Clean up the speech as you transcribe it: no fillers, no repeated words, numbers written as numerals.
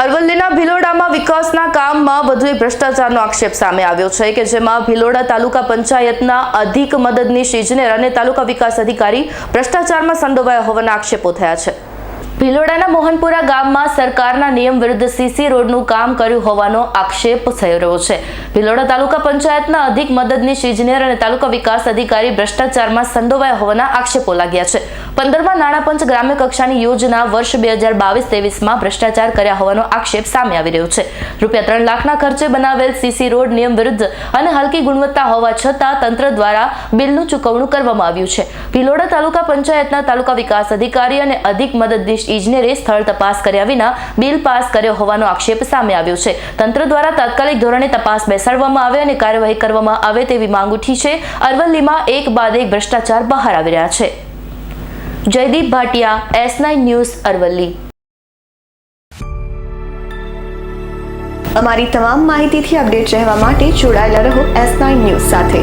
અરવલ્લીના ભિલોડામાં વિકાસના કામમાં વધુ એક ભ્રષ્ટાચારનો આક્ષેપ સામે આવ્યો છે કે જેમાં ભિલોડા તાલુકા પંચાયતના અધિક મદદનીશ ઇજનેર અને તાલુકા વિકાસ અધિકારી ભ્રષ્ટાચારમાં સંડોવાયા હોવાના આક્ષેપો થયા છે। ભિલોડાના મોહનપુરા ગામમાં સરકારના નિયમ વિરુદ્ધ સીસી રોડનું કામ કર્યું હોવાનો આક્ષેપ થઈ રહ્યો છે। ભિલોડા તાલુકા પંચાયતના અધિક મદદનીશ ઇજનેર અને તાલુકા વિકાસ અધિકારી ભ્રષ્ટાચારમાં સંડોવાયા હોવાના આક્ષેપો લાગ્યા છે। 15મા નાણાપંચ ગ્રામ્ય કક્ષાની યોજના વર્ષ 2022-23માં ભ્રષ્ટાચાર કર્યા હોવાનો આક્ષેપ સામે આવી રહ્યો છે। રૂપિયા 3 લાખના ખર્ચે બનાવેલ સીસી રોડ નિયમ વિરુદ્ધ અને હલકી ગુણવત્તા હોવા છતાં તંત્ર દ્વારા બિલનું ચૂકવણું કરવામાં આવ્યું છે। ભિલોડા તાલુકા પંચાયતના તાલુકા વિકાસ અધિકારી અને અધિક મદદનીશ ઇજનેરે સ્થળ તપાસ કર્યા વિના બિલ પાસ કર્યો હોવાનો આક્ષેપ સામે આવ્યો છે। તંત્ર દ્વારા તાત્કાલિક ધોરણે તપાસ બેસાડવામાં આવે અને કાર્યવાહી કરવામાં આવે તેવી માંગ ઉઠી છે। અરવલ્લીમાં એક બાદ એક ભ્રષ્ટાચાર બહાર આવી રહ્યા છે। Jaydeep Bhatia, S9 news, Aravalli. અમારી તમામ માહિતીથી અપડેટ રહેવા માટે જોડાયેલા રહો S9 ન્યૂઝ સાથે।